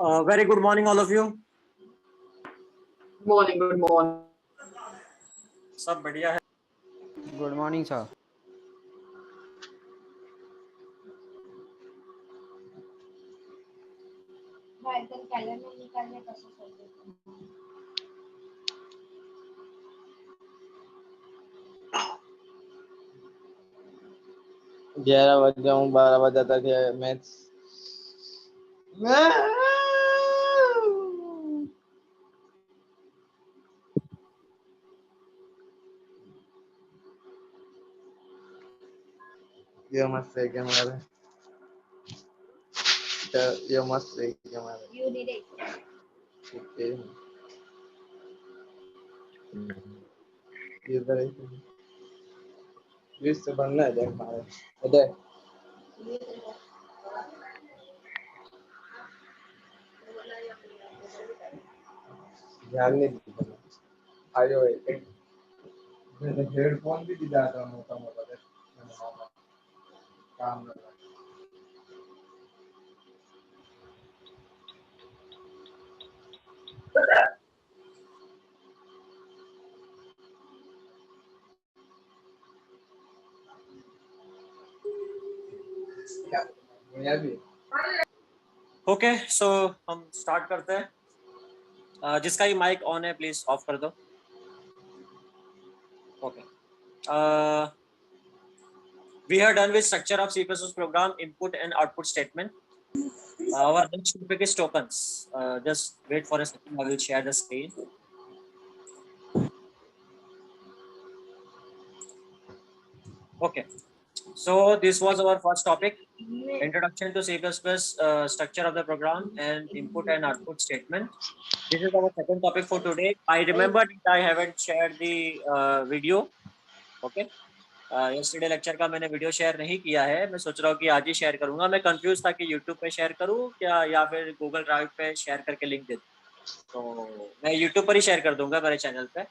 Very good morning, all of you. Morning, good morning. सब बढ़िया है. Good morning, sir. कैलेंडर निकालने कसं समजेल. 11 बज जाऊं 12 बजे तक है मैच. ये मस्त है क्या हमारे. ये मस्त है क्या हमारे. You need it. ओके ये इधर है. लिस्ट से बनना है देख हमारे इधर. ध्यान नहीं दीजिए. आयो एक मैंने हेडफोन भी दिया था मोटा मोटा काम कर रहा. मेरा भी ओके सो हम स्टार्ट करते हैं। जिसका ये माइक ऑन है प्लीज ऑफ कर दो। Okay we are done with structure of C++ program input and output statement. Our next topic is tokens. Just wait for a second, I will share the screen. Okay, so this was our first topic, introduction to C++ structure of the program and input and output statement. This is our second topic for today. I remember that I haven't shared the video. Okay. yesterday lecture का मैंने video share नहीं किया है। मैं सोच रहा हूँ कि आज ही शेयर करूंगा। मैं कंफ्यूज था कि यूट्यूब पे शेयर करूँ क्या या फिर गूगल ड्राइव पे शेयर करके लिंक दे दूँ। तो मैं यूट्यूब पर ही शेयर कर दूंगा मेरे चैनल पे।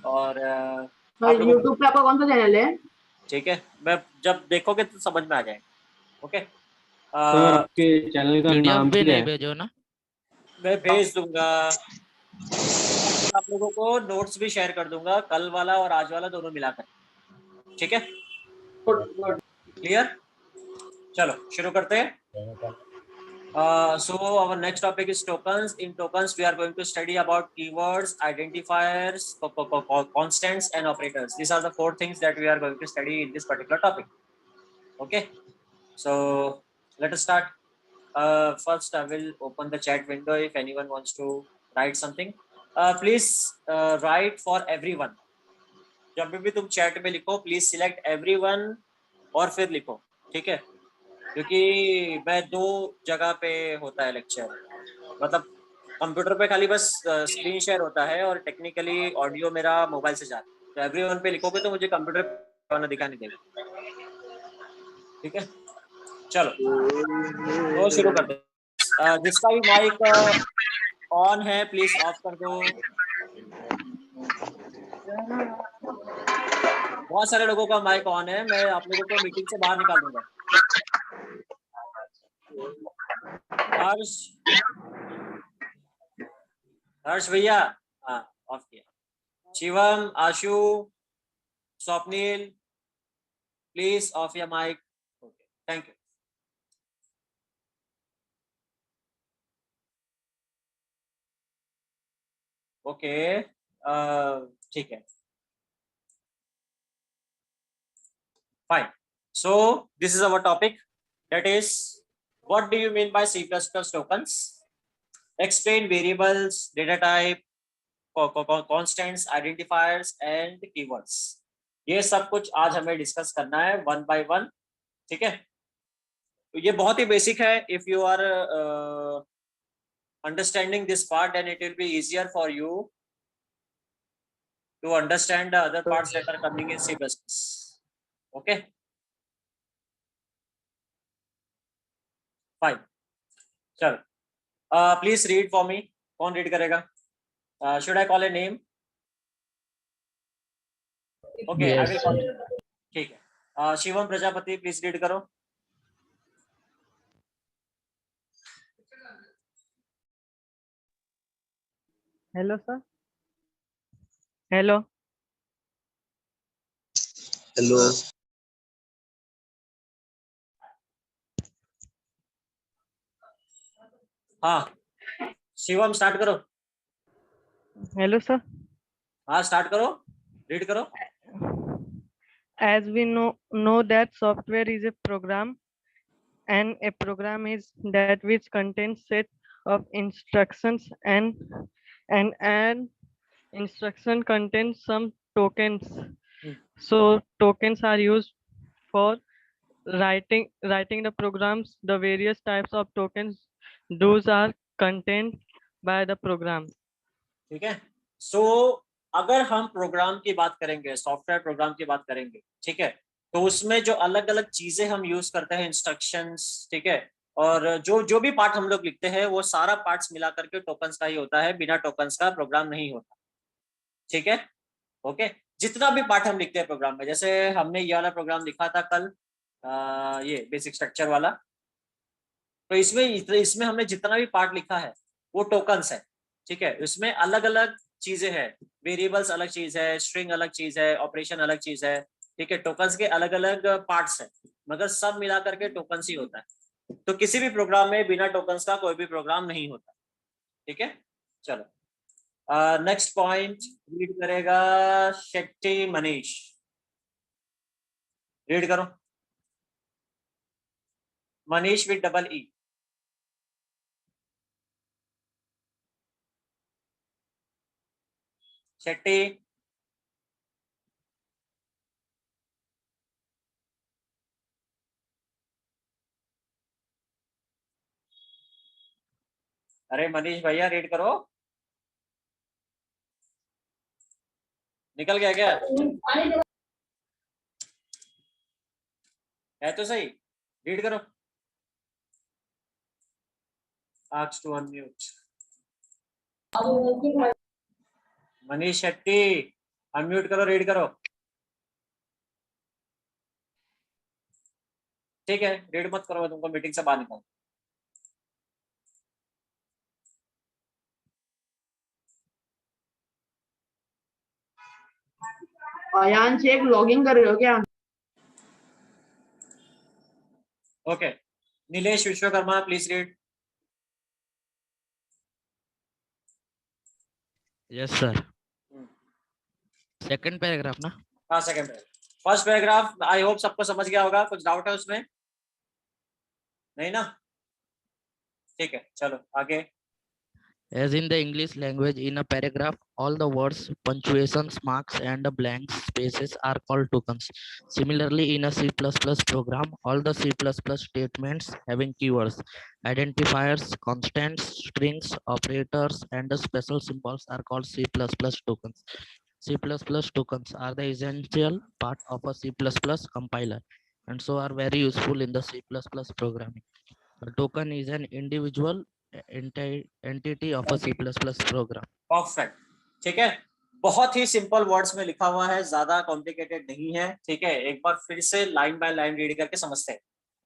और आप लोगों यूट्यूब पे आपका कौन सा चैनल है? ठीक है, मैं जब देखोगे तो समझ में आ जाएगा। ओके सर आपके चैनल का नाम भी क्या नहीं है? भेजो ना। मैं भेज दूंगा आप लोगों को। नोट्स भी शेयर कर दूंगा, कल वाला और आज वाला दोनों मिलाकर। ठीक है, क्लियर? चलो शुरू करते हैं। So our next topic is tokens. In tokens, we are going to study about keywords, identifiers, constants, and operators. These are the four things that we are going to study in this particular topic. Okay, so let us start. First, I will open the chat window if anyone wants to write something. Please write for everyone. जब भी तुम chat में लिखो, please select everyone और फिर लिखो। ठीक है, क्योंकि मैं दो जगह पे होता है लेक्चर, मतलब कंप्यूटर पे खाली बस स्क्रीन शेयर होता है और टेक्निकली ऑडियो मेरा मोबाइल से जाता है। तो एवरीवन पे लिखोगे तो मुझे कंप्यूटर पे दिखा नहीं देगा। ठीक है, चलो तो शुरू करते हैं। जिसका भी माइक ऑन है प्लीज ऑफ कर दो। बहुत सारे लोगों का माइक ऑन है, मैं आप लोगों को मीटिंग से बाहर निकाल दूंगा। हर्ष भैया, हाँ ऑफ किया। Shivam, Ashu, Swapnil, please off your mic. Okay, thank you. Okay, ठीक है, fine. So this is our topic, that is what do you mean by C++ tokens? Explain variables, data type, constants, identifiers and keywords. ये सब कुछ आज हमें discuss करना है one by one. ठीक है, तो ये बहुत ही बेसिक है। If you are understanding this part, then it will be easier for you to understand the other parts that are coming in C++. Okay, fine. चलो, प्लीज रीड फॉर मी। कौन read करेगा? Should I call a name? Okay, I will call. ठीक है, Shivam Prajapati please read करो। Hello sir. Hello hello हाँ Shivam start करो। Hello sir. हाँ start करो, रीड करो। As we know that software is a program, and a program is that which contains set of instructions, and an instruction contains some tokens. So tokens are used for writing the programs. The various types of tokens, those are contained by the program. ठीक है, सो अगर हम programme की बात करेंगे, software program की बात करेंगे, ठीक है, तो उसमें जो अलग अलग चीजें हम यूज करते हैं, इंस्ट्रक्शंस, ठीक है, और जो भी पार्ट हम लोग लिखते हैं वो सारा पार्ट्स मिला करके टोकन्स का ही होता है। बिना टोकन्स का प्रोग्राम नहीं होता। ठीक है, ओके, जितना भी पार्ट हम लिखते हैं प्रोग्राम में, जैसे हमने ये वाला प्रोग्राम लिखा था कल, ये बेसिक स्ट्रक्चर वाला, तो इसमें हमने जितना भी पार्ट लिखा है वो टोकन्स है। ठीक है, इसमें अलग अलग चीजें हैं, वेरिएबल्स अलग चीज है, स्ट्रिंग अलग चीज है, ऑपरेशन अलग चीज है। ठीक है, टोकन्स के अलग अलग पार्ट्स है। मगर सब मिला करके टोकन्स ही होता है। तो किसी भी प्रोग्राम में बिना टोकन्स का कोई भी प्रोग्राम नहीं होता। ठीक है, चलो नेक्स्ट पॉइंट रीड करेगा शेट्टी मनीष, रीड करो। Manish with double E. Shetty, अरे मनीष भैया रीड करो। निकल गया क्या? है तो सही, रीड करो। Ask to unmute. Manish Shetty unmute करो, रीड करो। ठीक है, रीड मत करो, मैं तुमको मीटिंग से बाहर निकाल। आयांश एक लॉगिंग कर रहे हो क्या? Okay, Nilesh Vishwakarma please read. Yes sir, second paragraph ना? हाँ second paragraph. First paragraph I hope सबको समझ गया होगा, कुछ डाउट है उसमें? नहीं ना? ठीक है, चलो आगे। As in the English language, in a paragraph, all the words, punctuations, marks, and the blank spaces are called tokens. Similarly, in a C++ program, all the C++ statements having keywords, identifiers, constants, strings, operators, and the special symbols are called C++ tokens. C++ tokens are the essential part of a C++ compiler, and so are very useful in the C++ programming. A token is an individual entity of a C++ program. Perfect, ठीक है, बहुत ही simple words में लिखा हुआ है, ज्यादा complicated नहीं है। ठीक है, एक बार फिर से लाइन बाय लाइन रीड करके समझते हैं।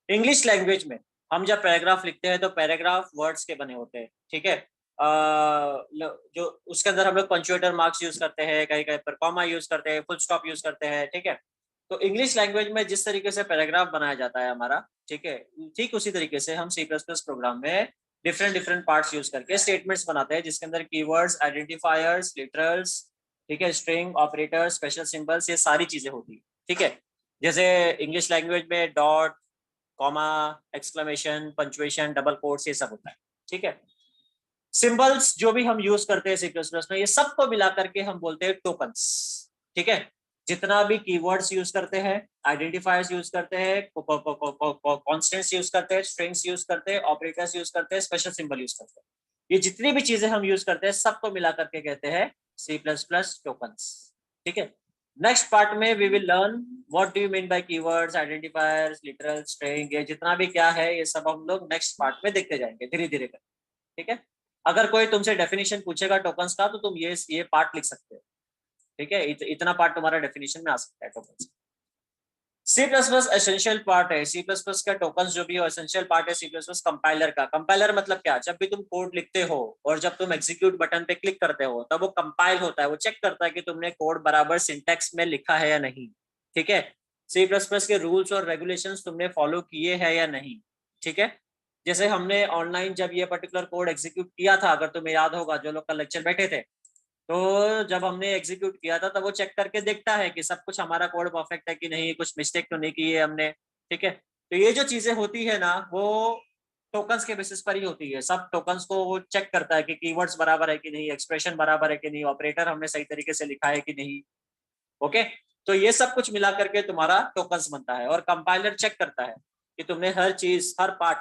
इंग्लिश लैंग्वेज में हम जब पैराग्राफ लिखते हैं तो पैराग्राफ वर्ड्स के बने होते हैं। ठीक है, जो उसके अंदर हम लोग पंक्चुएटर मार्क्स यूज करते हैं, कहीं कहीं पर कॉमा यूज करते हैं, फुल स्टॉप यूज करते हैं। ठीक है, तो इंग्लिश लैंग्वेज में जिस तरीके से पैराग्राफ बनाया जाता है हमारा, ठीक है, ठीक उसी तरीके से हम C++ प्रोग्राम में डिफरेंट पार्ट्स यूज करके स्टेटमेंट्स बनाते हैं, जिसके अंदर कीवर्ड्स, आइडेंटिफायर्स, लिटरल्स, ठीक है, स्ट्रिंग, ऑपरेटर्स, स्पेशल सिंबल्स, ये सारी चीजें होती है। ठीक है, जैसे इंग्लिश लैंग्वेज में dot, comma, exclamation, punctuation, double quotes, ये सब होता है। ठीक है, सिंबल्स जो भी हम यूज करते हैं C++ में, ये सबको मिला करके हम बोलते हैं टोकन्स। ठीक है, जितना भी कीवर्ड्स यूज करते हैं, आइडेंटिफायर्स यूज करते हैं, कॉन्स्टेंट्स यूज करते हैं, स्ट्रिंग्स यूज करते हैं, ऑपरेटर्स यूज करते हैं, स्पेशल सिंबल यूज करते हैं, ये जितनी भी चीजें हम यूज करते हैं सबको मिला करके कहते हैं C++ टोकन्स। ठीक है, नेक्स्ट पार्ट में we will learn what do you mean by keywords, identifiers, literal, string, ये जितना भी क्या है ये सब हम लोग नेक्स्ट पार्ट में देखते जाएंगे धीरे धीरे कर। ठीक है, अगर कोई तुमसे डेफिनेशन पूछेगा टोकन्स का तो तुम ये पार्ट लिख सकते हो। ठीक है, इतना पार्ट तुम्हारा डेफिनेशन में आ सकता है टोकन्स। C++ एसेंशियल पार्ट है, C++ का टोकन्स जो भी हो एसेंशियल पार्ट है C++ कंपाइलर का। कंपाइलर मतलब क्या? जब भी तुम कोड लिखते हो और जब तुम एग्जीक्यूट बटन पे क्लिक करते हो तब वो कंपाइल होता है, वो चेक करता है कि तुमने कोड बराबर सिंटैक्स में लिखा है या नहीं। ठीक है, C++ के रूल्स और रेगुलेशंस तुमने फॉलो किए हैं या नहीं। ठीक है, जैसे हमने ऑनलाइन जब ये पर्टिकुलर कोड एग्जीक्यूट किया था, अगर तुम्हें याद होगा जो लोग कल लेक्चर बैठे थे, तो जब हमने एग्जीक्यूट किया था तब वो चेक करके देखता है कि सब कुछ हमारा कोड परफेक्ट है कि नहीं, कुछ मिस्टेक तो नहीं की है हमने। ठीक है, तो ये जो चीजें होती है ना वो टोकन्स के बेसिस पर ही होती है। सब टोकन्स को वो चेक करता है कि कीवर्ड्स बराबर है कि नहीं, एक्सप्रेशन बराबर है कि नहीं, ऑपरेटर हमने सही तरीके से लिखा है कि नहीं। ओके, तो ये सब कुछ मिला करके तुम्हारा टोकन्स बनता है, और कंपाइलर चेक करता है कि तुमने हर चीज, हर पार्ट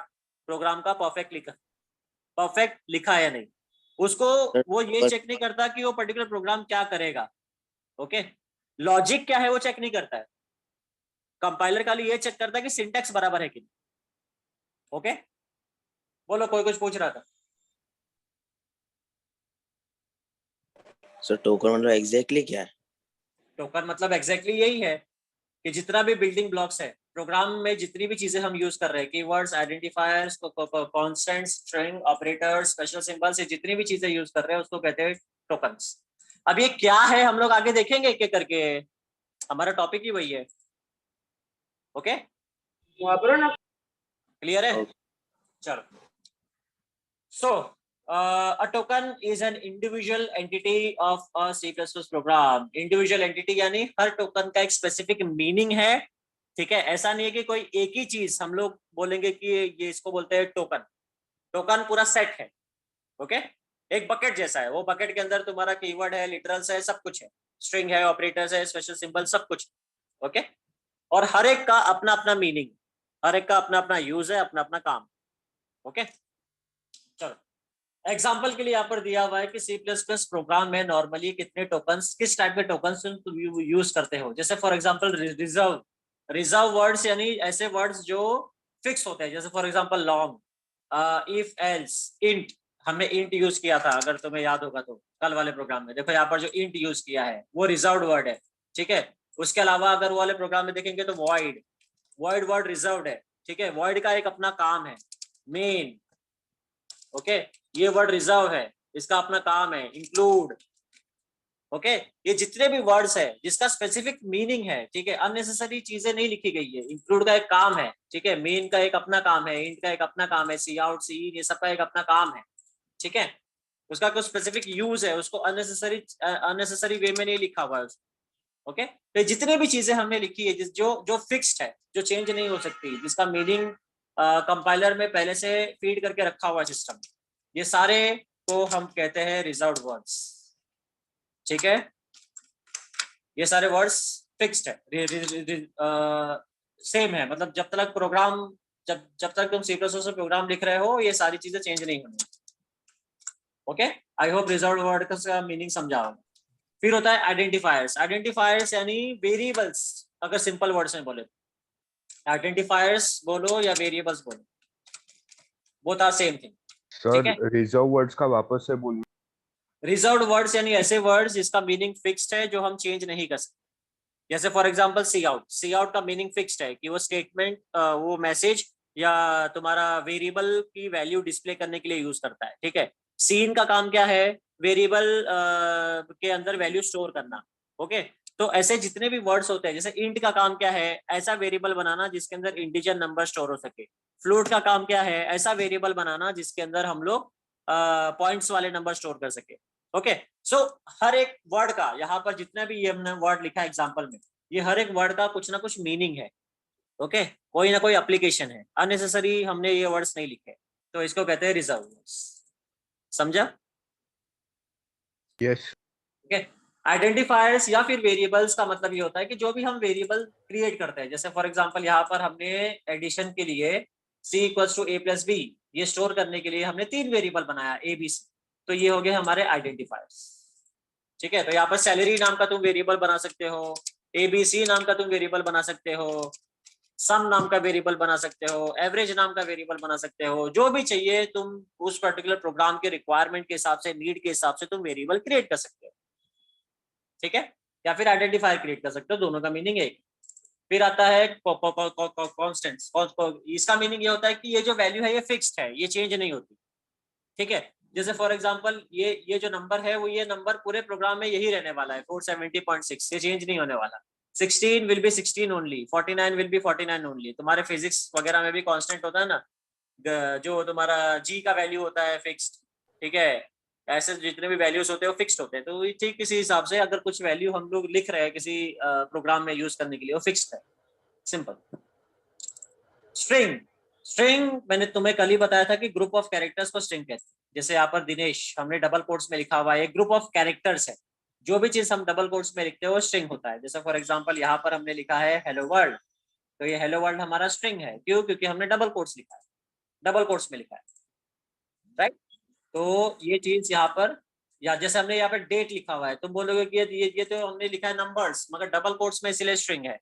प्रोग्राम का परफेक्ट लिखा है या नहीं। उसको वो ये चेक नहीं करता कि वो पर्टिकुलर प्रोग्राम क्या करेगा। ओके, लॉजिक क्या है वो चेक नहीं करता है, कंपाइलर खाली ये चेक करता है कि सिंटैक्स बराबर है कि नहीं। ओके, बोलो, कोई कुछ पूछ रहा था? सर टोकन मतलब एग्जैक्टली क्या है? टोकन मतलब एग्जैक्टली यही है कि जितना भी बिल्डिंग ब्लॉक्स है प्रोग्राम में, जितनी भी चीजें हम यूज कर रहे हैं, keywords, identifiers, constants, string, operators, special symbols, जितनी भी चीजें यूज कर रहे हैं उसको कहते हैं टोकन्स। अब ये क्या है हम लोग आगे देखेंगे एक एक करके, हमारा टॉपिक ही वही है। ओके, वापरो ना। क्लियर है? चलो, सो a token is an individual entity of a C++ program. Individual entity यानी हर टोकन का एक स्पेसिफिक मीनिंग है, ठीक है। ऐसा नहीं है कि कोई एक ही चीज हम लोग बोलेंगे कि ये इसको बोलते हैं टोकन। टोकन पूरा सेट है, ओके। एक बकेट जैसा है, वो बकेट के अंदर तुम्हारा कीवर्ड है, लिटरल्स है, सब कुछ है, स्ट्रिंग है, ऑपरेटर्स है, स्पेशल सिंबल, सब कुछ, ओके। और हर एक का अपना अपना मीनिंग, हर एक का अपना अपना यूज है, अपना अपना काम, ओके। चलो, एग्जाम्पल के लिए यहाँ पर दिया हुआ है कि C++ प्रोग्राम में नॉर्मली कितने टोकन्स, किस टाइप के टोकन्स तुम यूज करते हो। जैसे for example reserve, reserve words यानी ऐसे वर्ड्स जो फिक्स होते हैं, जैसे for example long, if else, int. हमने इंट यूज किया था, अगर तुम्हें याद होगा तो कल वाले प्रोग्राम में। देखो यहाँ पर जो इंट यूज किया है वो रिजर्व्ड वर्ड है, ठीक है। उसके अलावा अगर वो वाले प्रोग्राम में देखेंगे तो वॉइड, वॉइड वर्ड रिजर्व्ड है, ठीक है। वॉइड का एक अपना काम है, मेन, ओके। ये वर्ड रिजर्व है, इसका अपना काम है, इंक्लूड, ओके। ये जितने भी वर्ड्स है जिसका स्पेसिफिक मीनिंग है, ठीक है, अननेसेसरी चीजें नहीं लिखी गई है। इंक्लूड का एक काम है, ठीक है, मेन का एक अपना काम है, इंट का एक अपना काम है, सी आउट, सी इन, ये सब का एक अपना काम है, ठीक है। उसका कुछ स्पेसिफिक यूज है, उसको अननेसेसरी वे में नहीं लिखा हुआ है उसको, ओके। तो जितने भी चीजें हमने लिखी है जो जो फिक्स्ड है, जो चेंज नहीं हो सकती, जिसका मीनिंग कंपाइलर में पहले से फीड करके रखा हुआ सिस्टम, ये सारे को हम कहते हैं रिजर्व्ड वर्ड्स, ठीक है। ये सारे वर्ड्स फिक्स्ड है, सेम है, मतलब जब तक प्रोग्राम, जब तक तुम C++ में प्रोग्राम लिख रहे हो, ये सारी चीजें चेंज नहीं होनी, okay. I hope reserved word का मीनिंग समझा होगा। फिर होता है आइडेंटिफायर्स। आइडेंटिफायर्स यानी वेरिएबल्स, अगर सिंपल वर्ड्स में बोले, आइडेंटिफायर्स बोलो या वेरिएबल्स बोलो, बोथ आर सेम थिंग, ठीक है। सर रिजर्व वर्ड्स का वापस से बोलना। रिजर्व्ड वर्ड्स यानी ऐसे वर्ड्स जिसका मीनिंग फिक्स्ड है, जो हम चेंज नहीं कर सकते। जैसे for example C out, C out का मीनिंग फिक्स्ड है कि वो स्टेटमेंट, वो मैसेज या तुम्हारा वेरिएबल की वैल्यू डिस्प्ले करने के लिए यूज करता है, ठीक है। सीन का काम क्या है, वेरिएबल के अंदर वैल्यू स्टोर करना, ओके। तो ऐसे जितने भी वर्ड्स होते हैं, जैसे इंट का काम क्या है, ऐसा वेरिएबल बनाना जिसके अंदर इंटीजर नंबर स्टोर हो सके। फ्लोट का काम क्या है, ऐसा वेरिएबल बनाना जिसके अंदर हम लोग पॉइंट्स वाले नंबर स्टोर कर सके, ओके। सो हर एक वर्ड का, यहाँ पर जितना भी ये हमने वर्ड लिखा है एग्जाम्पल में, ये हर एक वर्ड का कुछ ना कुछ मीनिंग है, ओके। कोई ना कोई एप्लीकेशन है, अननेसेसरी हमने ये वर्ड्स नहीं लिखे, तो इसको कहते हैं रिजर्व वर्ड्स। समझा? यस। ओके। आइडेंटिफायर्स या फिर वेरिएबल्स का मतलब ये होता है कि जो भी हम वेरिएबल क्रिएट करते हैं, जैसे फॉर एग्जांपल यहाँ पर हमने एडिशन के लिए c = a + b, ये स्टोर करने के लिए हमने 3 वेरिएबल बनाया a b c, तो ये हो गए हमारे आइडेंटिफायर्स, ठीक है। तो यहाँ पर सैलरी नाम का तुम वेरिएबल बना सकते हो, ABC नाम का तुम वेरिएबल बना सकते हो, सम नाम का वेरिएबल बना सकते हो, एवरेज नाम का वेरिएबल बना सकते हो, जो भी चाहिए तुम उस पर्टिकुलर प्रोग्राम के रिक्वायरमेंट के हिसाब से, नीड के हिसाब से तुम वेरिएबल क्रिएट कर सकते हो, ठीक है। या फिर आइडेंटिफायर क्रिएट कर सकते हो, दोनों का मीनिंग एक। फिर आता है कॉन्स्टेंट्स। इसका मीनिंग ये होता है कि ये जो वैल्यू है ये फिक्स्ड है, ये चेंज नहीं होती, ठीक है। जैसे फॉर एग्जांपल ये जो नंबर है, वो ये नंबर पूरे प्रोग्राम में यही रहने वाला है, 470.6, ये चेंज नहीं होने वाला। 16 will be 16 only, 49 will be 49 only. तुम्हारे फिजिक्स वगैरह में भी कांस्टेंट होता है ना, जो तुम्हारा जी का वैल्यू होता है फिक्स्ड, ठीक है। ऐसे जितने भी वैल्यूज होते हैं वो फिक्स्ड होते हैं, तो ठीक किसी हिसाब से अगर कुछ वैल्यू हम लोग लिख रहे हैं किसी प्रोग्राम में यूज करने के लिए, वो फिक्स्ड है, सिंपल। स्ट्रिंग, स्ट्रिंग मैंने तुम्हें कल ही बताया था कि ग्रुप ऑफ कैरेक्टर्स को स्ट्रिंग कहते हैं। जैसे यहाँ पर दिनेश, हमने डबल कोट्स में लिखा हुआ है, एक ग्रुप ऑफ कैरेक्टर्स है, जो भी चीज हम डबल कोट्स में लिखते हैं वो स्ट्रिंग होता है। जैसे फॉर एग्जांपल यहाँ पर हमने लिखा है हेलो वर्ल्ड, तो ये हेलो वर्ल्ड हमारा स्ट्रिंग है, क्यों? क्योंकि हमने डबल कोट्स लिखा है, डबल कोट्स में लिखा है, राइट। तो ये चीज यहाँ पर, या जैसे हमने यहाँ पर डेट लिखा हुआ है, तुम बोलोगे कि ये तो हमने लिखा है नंबर्स, मगर डबल कोट्स में इसलिए स्ट्रिंग है।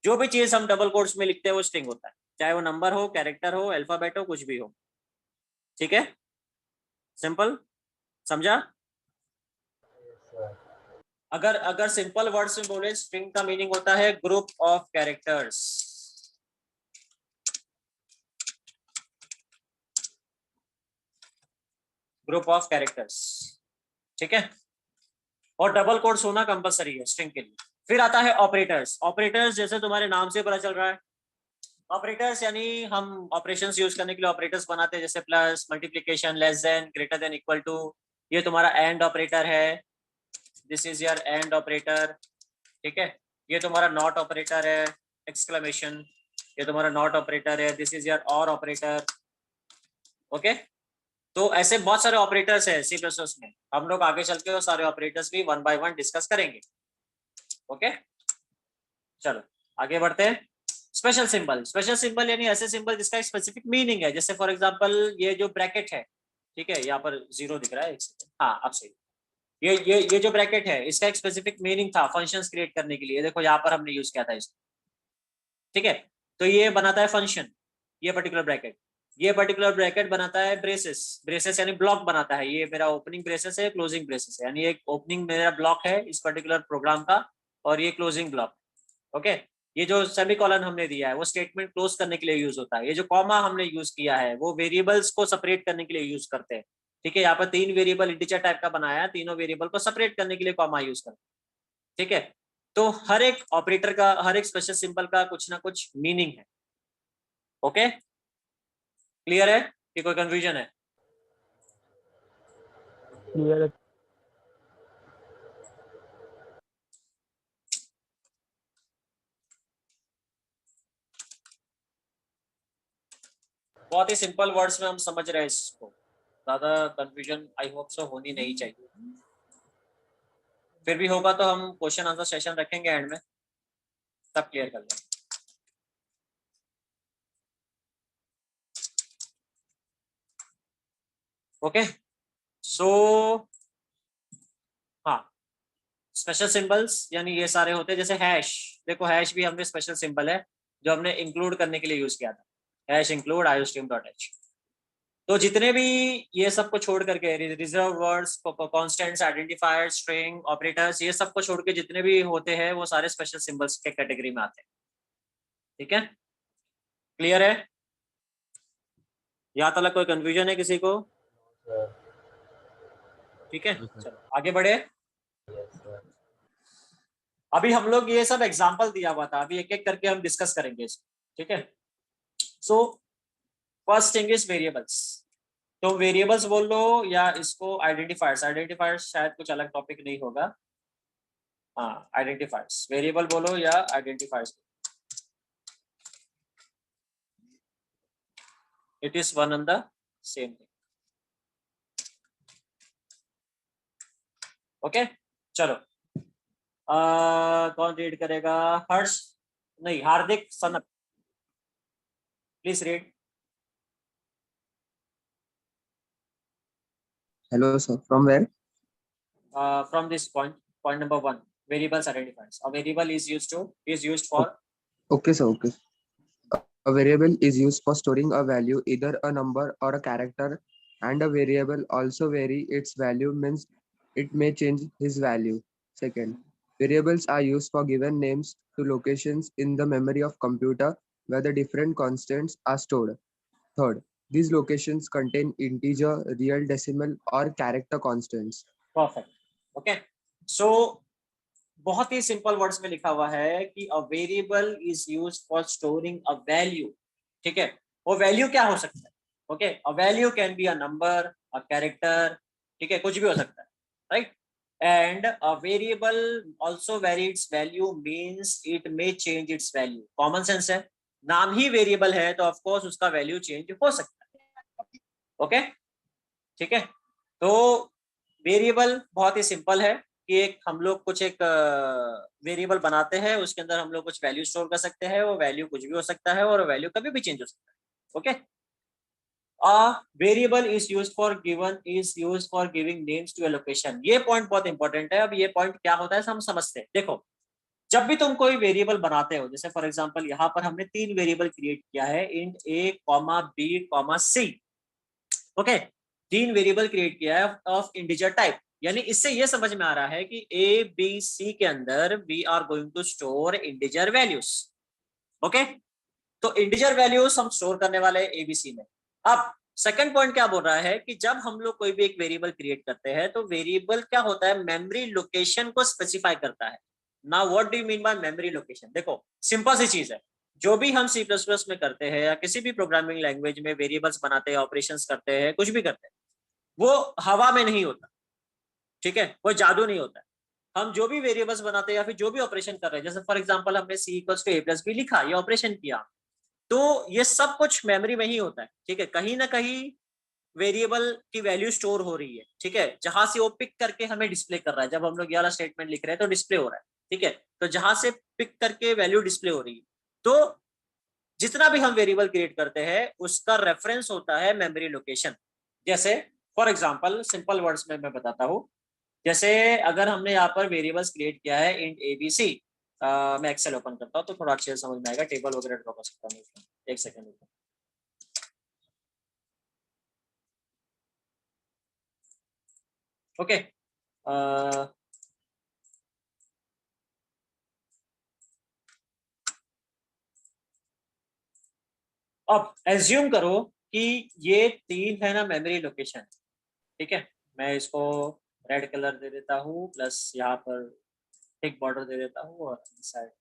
जो भी चीज हम डबल कोट्स में लिखते हैं वो स्ट्रिंग होता है, चाहे वो नंबर हो, कैरेक्टर हो, अल्फाबेट हो, कुछ भी हो, ठीक है। सिंपल, समझा? अगर सिंपल वर्ड्स में बोले, स्ट्रिंग का मीनिंग होता है group of characters, group of characters, ठीक है। और डबल कोट्स होना कंपलसरी है स्ट्रिंग के लिए। फिर आता है ऑपरेटर्स। ऑपरेटर्स जैसे तुम्हारे नाम से पता चल रहा है, ऑपरेटर्स यानी हम ऑपरेशंस यूज करने के लिए ऑपरेटर्स बनाते हैं, जैसे plus, multiplication, less than, greater than, equal to. ये तुम्हारा एंड ऑपरेटर है, this is your and operator, ठीक है। ये तुम्हारा नॉट ऑपरेटर है, एक्सक्लेमेशन। ये तुम्हारा नॉट ऑपरेटर है, दिस इज योर और ऑपरेटर, ओके। तो ऐसे बहुत सारे ऑपरेटर्स है सी प्लस में, हम लोग आगे चल के वो सारे ऑपरेटर्स भी वन बाय वन डिस्कस करेंगे, ओके। चलो आगे बढ़ते हैं। स्पेशल सिंबल, स्पेशल सिंबल यानी ऐसे सिंबल जिसका एक स्पेसिफिक मीनिंग है। जैसे फॉर एग्जांपल ये जो ब्रैकेट है, ठीक है, यहाँ पर 0 दिख रहा है, एक सेकंड, हाँ अब सही। ये जो ब्रैकेट है इसका एक स्पेसिफिक मीनिंग था फंक्शंस क्रिएट करने के लिए। देखो यहाँ पर हमने यूज किया था इसको, ठीक है। तो ये बनाता है फंक्शन, ये पर्टिकुलर ब्रैकेट। ये पर्टिकुलर ब्रैकेट बनाता है ब्रेसेस, ब्रेसेस यानी ब्लॉक बनाता है। ये मेरा ओपनिंग ब्रेसेस है, क्लोजिंग ब्रेसेस है, यानी एक ओपनिंग मेरा ब्लॉक है इस पर्टिकुलर प्रोग्राम का, और ये क्लोजिंग ब्लॉक, ओके। ये जो सेमीकोलन हमने दिया है वो स्टेटमेंट क्लोज करने के लिए यूज होता है। ये जो कॉमा हमने यूज किया है वो वेरिएबल्स को सेपरेट करने के लिए यूज करते हैं, ठीक है। यहाँ पर 3 वेरिएबल इंटीजर टाइप का बनाया है, तीनों वेरिएबल को सेपरेट करने के लिए कॉमा यूज करते हैं, ठीक है। तो हर एक ऑपरेटर का, हर एक स्पेशल सिंबल का कुछ ना कुछ मीनिंग है, ओके। क्लियर है कि कोई कंफ्यूजन है? क्लियर है। बहुत ही सिंपल वर्ड्स में हम समझ रहे हैं इसको, ज्यादा कंफ्यूजन आई होप सो होनी नहीं चाहिए। फिर भी होगा तो हम क्वेश्चन आंसर सेशन रखेंगे एंड में, तब क्लियर कर लेंगे। ओके सो हाँ, स्पेशल सिंबल्स यानी ये सारे होते हैं। जैसे हैश, देखो हैश भी हमने स्पेशल सिंबल है जो हमने इंक्लूड करने के लिए यूज किया था, हैश इंक्लूड iostream.h। तो जितने भी ये सब को छोड़ करके, reserve words, constants, identifiers, string, operators, ये सब को छोड़ के जितने भी होते हैं वो सारे स्पेशल सिंबल्स के कैटेगरी में आते हैं, ठीक है। क्लियर है? यहाँ तक कोई कंफ्यूजन है किसी को? ठीक है, चलो आगे बढ़े। अभी हम लोग ये सब एग्जाम्पल दिया हुआ था, अभी एक एक करके हम डिस्कस करेंगे इसको, ठीक है। So first thing is variables. तो वेरिएबल्स बोल लो या इसको आइडेंटिफायर्स, आइडेंटिफायर्स शायद कुछ अलग टॉपिक नहीं होगा, हाँ आइडेंटिफायर्स। वेरिएबल बोलो या identifiers, it is one and the same thing, okay. चलो कौन रीड करेगा? हर्ष नहीं, Hardik Sanap, please read. Hello, sir. From where? From this point number 1, variables identifiers. A variable is used for. Okay, sir. Okay. A variable is used for storing a value, either a number or a character, and a variable also vary its value, means it may change its value. Second, variables are used for given names to locations in the memory of computer where the different constants are stored. Third, these locations contain integer, real, decimal, or character constants. Perfect. Okay. So बहुत ही simple words में लिखा हुआ है कि अ variable is used for storing a value, ठीक है। वो value क्या हो सकता है? Okay, a value can be a number, a character, ठीक है, कुछ भी हो सकता है, right. And a variable also very it's value, means it may change it's value. Common sense है, नाम ही वेरिएबल है तो ऑफ कोर्स उसका वैल्यू चेंज हो सकता है, ओके, ठीक है। तो वेरिएबल बहुत ही सिंपल है कि एक हम लोग कुछ एक वेरिएबल बनाते हैं, उसके अंदर हम लोग कुछ वैल्यू स्टोर कर सकते हैं, वो वैल्यू कुछ भी हो सकता है और वैल्यू कभी भी चेंज हो सकता है, okay. A variable is used for giving names to a location. ये पॉइंट बहुत इंपॉर्टेंट है। अब ये पॉइंट क्या होता है हम समझते हैं। देखो, जब भी तुम कोई वेरिएबल बनाते हो, जैसे फॉर एग्जांपल यहाँ पर हमने 3 वेरिएबल क्रिएट किया है, int a, b, c, okay. 3 variable create किया है ऑफ इंटीजर टाइप, यानी इससे ये समझ में आ रहा है कि ए बी सी के अंदर we are going to store integer values, okay. तो इंटीजर वैल्यूज हम स्टोर करने वाले हैं एबीसी में। अब सेकंड पॉइंट क्या बोल रहा है कि जब हम लोग कोई भी एक वेरिएबल क्रिएट करते हैं तो वेरिएबल क्या होता है, मेमोरी लोकेशन को स्पेसिफाई करता है। Now what do you mean bye memory location? देखो सिंपल सी चीज है, जो भी हम C++ में करते हैं या किसी भी प्रोग्रामिंग लैंग्वेज में वेरिएबल्स बनाते हैं, ऑपरेशंस करते हैं, कुछ भी करते हैं, वो हवा में नहीं होता, ठीक है, वो जादू नहीं होता है। हम जो भी वेरिएबल्स बनाते हैं या फिर जो भी ऑपरेशन कर रहे हैं, जैसे फॉर एग्जांपल हमने C = a + b लिखा, ये ऑपरेशन किया, तो ये सब कुछ मेमोरी में ही होता है, ठीक है। कहीं ना कहीं वेरिएबल की वैल्यू स्टोर हो रही है, ठीक है, जहां से वो पिक करके हमें डिस्प्ले कर रहा है। जब हम लोग ये वाला स्टेटमेंट लिख रहे हैं तो डिस्प्ले हो रहा है, ठीक है, तो जहां से पिक करके वैल्यू डिस्प्ले हो रही है, तो जितना भी हम वेरिएबल क्रिएट करते हैं उसका रेफरेंस होता है मेमोरी लोकेशन। जैसे फॉर एग्जांपल सिंपल वर्ड्स में मैं बताता हूँ, जैसे अगर हमने यहाँ पर वेरिएबल्स क्रिएट किया है इंट abc, मैं एक्सेल ओपन करता हूँ तो थोड़ा अच्छे से समझ में आएगा, टेबल वगैरह ड्रॉ कर सकता हूँ, एक सेकेंड। ओके, अब एज्यूम करो कि ये 3 है ना मेमोरी लोकेशन, ठीक है। मैं इसको रेड कलर दे देता हूँ, प्लस यहाँ पर थिक बॉर्डर दे देता हूँ, और साइड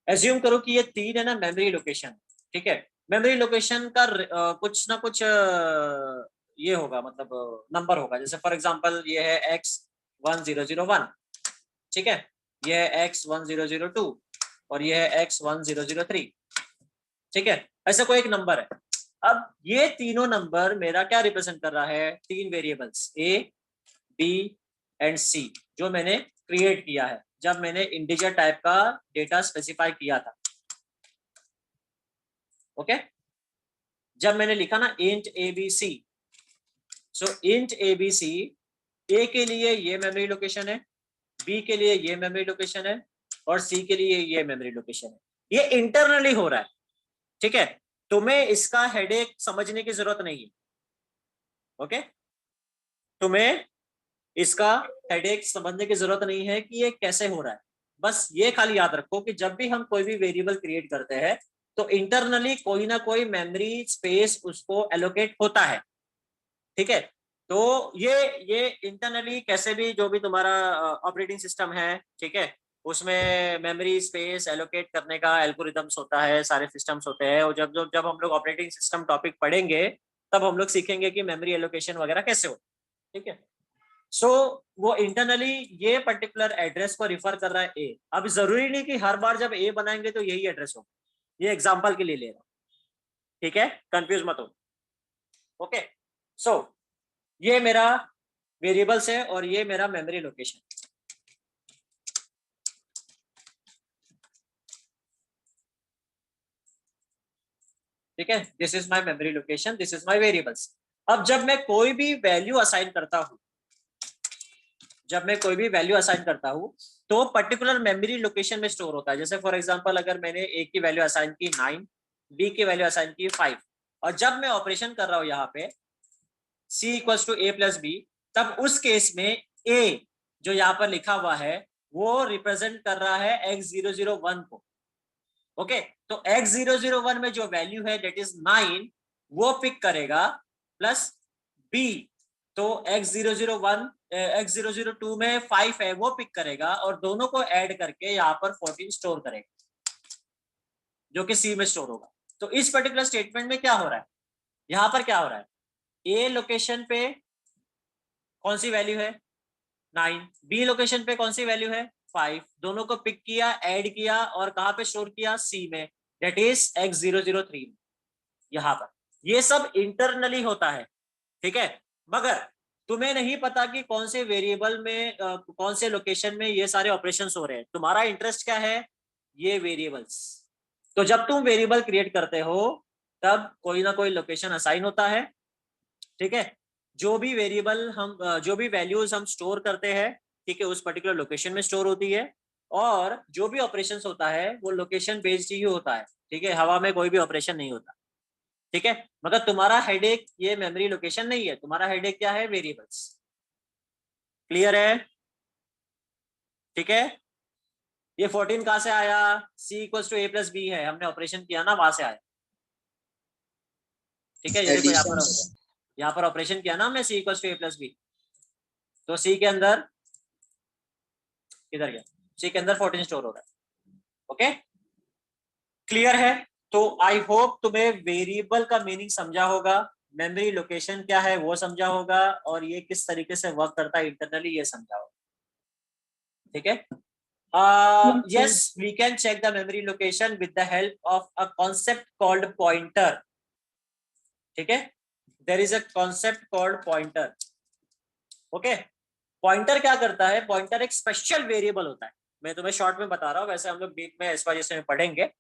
एज्यूम करो कि ये 3 है ना मेमोरी लोकेशन, ठीक है। मेमोरी लोकेशन का कुछ ना कुछ ये होगा, मतलब नंबर होगा। जैसे फॉर एग्जांपल ये है x1001, ठीक है, ये है x1002 और ये है x1003, ठीक है, ऐसा कोई एक नंबर है। अब ये तीनों नंबर मेरा क्या रिप्रेजेंट कर रहा है, 3 variables a b and c जो मैंने क्रिएट किया है जब मैंने इंटीजर टाइप का डेटा स्पेसिफाई किया था। ओके, जब मैंने लिखा ना int abc, so int abc a के लिए ये मेमोरी लोकेशन है, b के लिए ये मेमोरी लोकेशन है और c के लिए ये मेमोरी लोकेशन है। ये इंटरनली हो रहा है, ठीक है, तुम्हें इसका हेडेक समझने की जरूरत नहीं है। ओके, तुम्हें इसका हेडेक समझने की जरूरत नहीं है कि ये कैसे हो रहा है। बस ये खाली याद रखो कि जब भी हम कोई भी वेरिएबल क्रिएट करते हैं तो इंटरनली कोई ना कोई मेमोरी स्पेस उसको एलोकेट होता है, ठीक है। तो ये इंटरनली कैसे भी, जो भी तुम्हारा ऑपरेटिंग सिस्टम है, ठीक है, उसमें मेमोरी स्पेस एलोकेट करने का एल्गोरिथम्स होता है, सारे सिस्टम्स होते हैं। और जब जब जब हम लोग ऑपरेटिंग सिस्टम टॉपिक पढ़ेंगे तब हम लोग सीखेंगे कि मेमोरी एलोकेशन वगैरह कैसे हो, ठीक है। सो वो इंटरनली ये पर्टिकुलर एड्रेस को रिफर कर रहा है ए। अब जरूरी नहीं कि हर बार जब ए बनाएंगे तो यही एड्रेस हो, ये एग्जांपल के लिए ले रहा हूं, ठीक है, कंफ्यूज मत हो। ओके, सो ये मेरा वेरिएबल्स है और ये मेरा मेमोरी लोकेशन, ठीक है। This is my memory location, this is my variables. अब जब मैं कोई भी वैल्यू असाइन करता हूं, तो पर्टिकुलर मेमोरी लोकेशन में स्टोर होता है। जैसे फॉर एग्जांपल अगर मैंने ए की वैल्यू असाइन की 9, बी की वैल्यू असाइन की 5, और जब मैं ऑपरेशन कर रहा हूं यहाँ पे c = a + b, तब उस केस में a जो यहाँ पर लिखा हुआ है वो रिप्रेजेंट कर रहा है x001 को। ओके, तो x001 में जो वैल्यू है डेट इज 9 वो पिक करेगा, प्लस b तो x002 में 5 है वो पिक करेगा, और दोनों को ऐड करके यहाँ पर 14 स्टोर करेगा जो कि c में स्टोर होगा। तो इस पर्टिकुलर स्टेटमेंट में क्या हो रहा है, यहाँ पर क्या हो रहा है, a लोकेशन पे कौन सी वैल्यू है 9, b लोकेशन पे कौन सी वैल्यू है 5, दोनों को पिक किया, ऐड किया और कहां पे स्टोर किया, c में, डेट इज x003 में। यहाँ पर ये सब इंटरनली होता है, ठीक है, मगर तुम्हें नहीं पता कि कौन से वेरिएबल में कौन से लोकेशन में ये सारे ऑपरेशंस हो रहे हैं। तुम्हारा इंटरेस्ट क्या है, ये वेरिएबल्स। तो जब तुम वेरिएबल क्रिएट करते हो तब कोई ना कोई लोकेशन असाइन होता है, ठीक है। जो भी वेरिएबल हम जो भी वैल्यूज हम स्टोर करते हैं, ठीक है, उस पर्टिकुलर लोकेशन में स्टोर होती है, और जो भी ऑपरेशंस होता है वो लोकेशन बेस्ड ही होता है, ठीक है, हवा में कोई भी ऑपरेशन नहीं होता, ठीक है। मगर तुम्हारा हेडेक ये मेमोरी लोकेशन नहीं है, तुम्हारा हेडेक क्या है, वेरिएबल्स। क्लियर है, ठीक है। ये 14 कहां से आया, c = a + b है, हमने ऑपरेशन किया ना, वहां से आया, ठीक है। ये देखो यहाँ पर ऑपरेशन किया ना हमने, c = a + b, तो c के अंदर किधर गया, सी के अंदर 14 स्टोर हो रहा है। ओके, क्लियर है? तो आई होप तुम्हें वेरिएबल का मीनिंग समझा होगा, मेमोरी लोकेशन क्या है वो समझा होगा, और ये किस तरीके से वर्क करता है इंटरनली ये समझा होगा। ठीक है, yes, we can check the memory location with the help of a concept called pointer. ठीक है, there is a concept called pointer. Okay, pointer क्या करता है? पॉइंटर एक स्पेशल वेरिएबल होता है, मैं तुम्हें शॉर्ट में बता रहा हूँ, वैसे हम लोग डीप में एसवाईएस में पढ़ेंगे।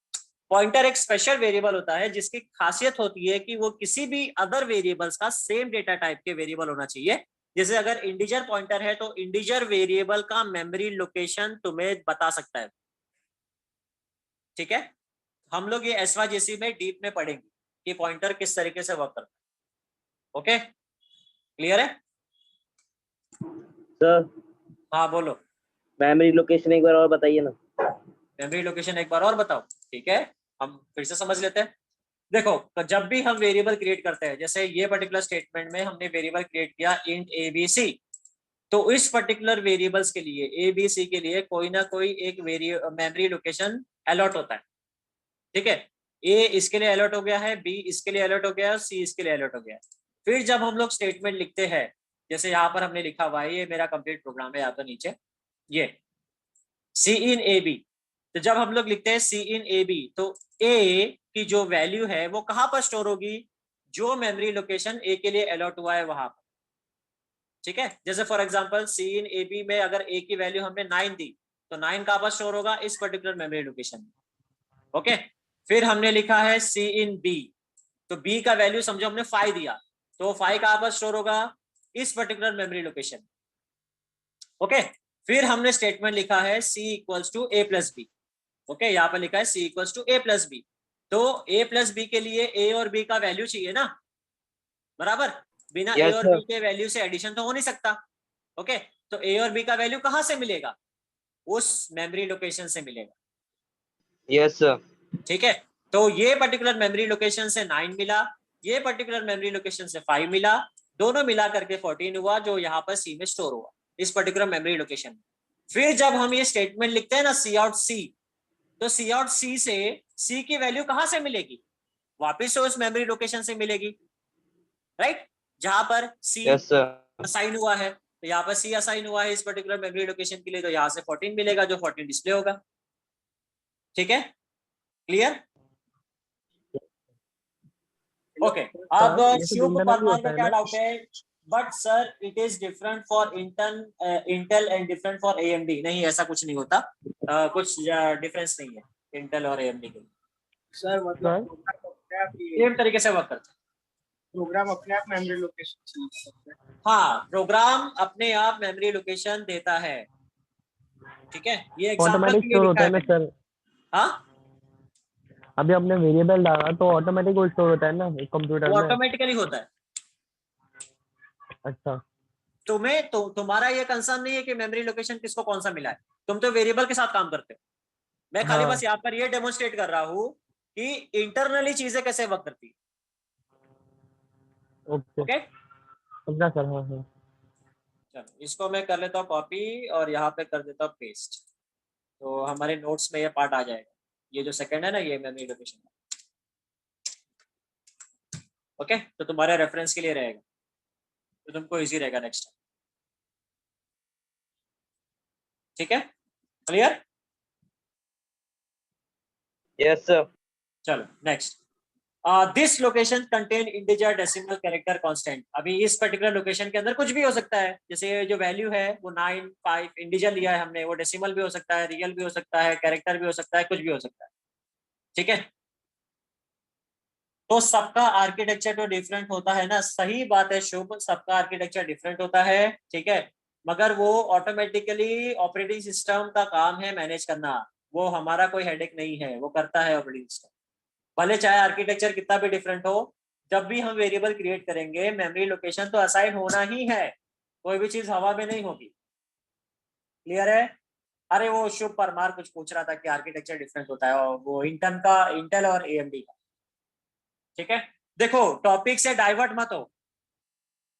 पॉइंटर एक स्पेशल वेरिएबल होता है जिसकी खासियत होती है कि वो किसी भी अदर वेरिएबल्स का सेम डेटा टाइप के वेरिएबल होना चाहिए। जैसे अगर इंटीजर पॉइंटर है तो इंटीजर वेरिएबल का मेमोरी लोकेशन तुम्हें बता सकता है। ठीक है, हम लोग ये एसवाईएस में डीप में पढ़ेंगे कि पॉइंटर किस तरीके से वर्क करता है। ओके, क्लियर है? सर हाँ बोलो। मेमोरी लोकेशन एक बार और बताइए ना। मेमोरी लोकेशन एक बार और बताओ। ठीक है, हम फिर से समझ लेते हैं। देखो, जब भी हम वेरिएबल क्रिएट करते हैं, जैसे ये पर्टिकुलर स्टेटमेंट में हमने वेरिएबल क्रिएट किया इंट ABC, तो इस पर्टिकुलर वेरिएबल्स के लिए ABC के लिए कोई ना कोई एक मेमोरी लोकेशन अलॉट होता है। ठीक है, A इसके लिए अलॉट हो गया है, B इसके लिए अलॉट हो गया है, C इसके लिए अलॉट हो गया है। फिर जब हम लोग स्टेटमेंट लिखते हैं, जैसे यहाँ पर हमने लिखा हुआ है, ये मेरा कंप्लीट प्रोग्राम है, यहाँ तो नीचे ये C in AB, तो जब हम लोग लिखते हैं C in AB, तो A की जो वैल्यू है वो कहां पर स्टोर होगी? जो मेमोरी लोकेशन A के लिए अलॉट हुआ है वहां पर। ठीक है, जैसे for example C in AB में अगर A की वैल्यू हमने 9 दी, तो 9 कहां पर स्टोर होगा? इस पर्टिकुलर मेमोरी लोकेशन में। ओके, फिर हमने लिखा है C in B, तो B का वैल्यू समझो हमने 5 दिया, तो 5 कहां पर स्टोर होगा? इस पर्टिकुलर मेमोरी लोकेशन। ओके, फिर हमने स्टेटमेंट लिखा है C equals to A plus B. Okay, यहाँ पर लिखा है C equals to A plus B, तो A प्लस बी के लिए A और B का वैल्यू चाहिए ना, बराबर? बिना A और B के वैल्यू से एडिशन तो हो नहीं सकता। ओके, तो A और B का वैल्यू कहां से मिलेगा? उस मेमोरी लोकेशन से मिलेगा। Yes sir. ठीक है, तो ये पर्टिकुलर मेमोरी लोकेशन से 9 मिला, ये पर्टिकुलर मेमोरी लोकेशन से 5 मिला, दोनों मिला करके 14 हुआ, जो यहाँ पर C में स्टोर हुआ इस पर्टिकुलर मेमोरी लोकेशन में। फिर जब हम ये स्टेटमेंट लिखते हैं ना C आउट C, तो C आउट C से C की वैल्यू कहां से मिलेगी? वापिस से उस मेमोरी लोकेशन से मिलेगी, राइट? जहां पर C असाइन हुआ है, तो यहाँ पर C असाइन हुआ है इस पर्टिकुलर मेमोरी लोकेशन के लिए, तो यहाँ से 14 मिलेगा, जो 14 डिस्प्ले होगा। ठीक है, क्लियर? ओके, अब शिव कुमार का क्या डाउट है? But sir it is different for Intel and different for AMD। नहीं, ऐसा कुछ नहीं होता, कुछ डिफरेंस नहीं है इंटेल और AMD के लिए। सर मतलब सेम तरीके से वर्क करता है, प्रोग्राम अपने आप मेमोरी लोकेशन। हाँ, प्रोग्राम अपने आप मेमोरी लोकेशन देता है। ठीक है, ये एग्जांपल के लिए लिखा है सर। हाँ, अभी हमने वेरिएबल डाला तो ऑटोमेटिक वो स्टोर होता है ना कंप्यूटर में। ऑटोमेटिकली होता है। अच्छा, तुम्हारा ये कंसर्न नहीं है कि मेमोरी लोकेशन किसको कौन सा मिला है, तुम तो वेरिएबल के साथ काम करते हो। मैं खाली बस यहाँ पर ये डेमोन्स्ट्रेट कर रहा हूँ कि इंटरनली चीजें कैसे वर्क करती है। ओके समझा सर। हाँ हाँ, चलो, इसको मैं कर लेता हूँ कॉपी और यहाँ पे कर देता हूँ पेस्ट, तो हमारे नोट्स में ये पार्ट आ जाएगा। ये जो सेकंड है ना, ये मेमोरी लोकेशन। ओके, तो तुम्हारे रेफरेंस के लिए रहेगा, तो तुमको इजी रहेगा नेक्स्ट टाइम। ठीक है, क्लियर? Yes sir. चलो next, this location contain integer decimal character constant. अभी इस पर्टिकुलर लोकेशन के अंदर कुछ भी हो सकता है, जैसे जो वैल्यू है वो 9, 5 इंटीजर लिया है हमने, वो डेसिमल भी हो सकता है, रियल भी हो सकता है, कैरेक्टर भी हो सकता है, कुछ भी हो सकता है। ठीक है, तो सबका आर्किटेक्चर तो डिफरेंट होता है ना, सही बात है शुभ, सबका आर्किटेक्चर डिफरेंट होता है। ठीक है, मगर वो ऑटोमेटिकली ऑपरेटिंग सिस्टम का काम है मैनेज करना, वो हमारा कोई हेडेक नहीं है, वो करता है ऑपरेटिंग सिस्टम। भले चाहे आर्किटेक्चर कितना भी डिफरेंट हो, जब भी हम वेरिएबल क्रिएट करेंगे मेमोरी लोकेशन तो असाइन होना ही है, कोई भी चीज हवा में नहीं होगी। क्लियर है? अरे वो शुभ परमार कुछ पूछ रहा था कि आर्किटेक्चर डिफरेंट होता है, और वो इंटेल और AMD का। ठीक है, देखो टॉपिक से डाइवर्ट मत हो,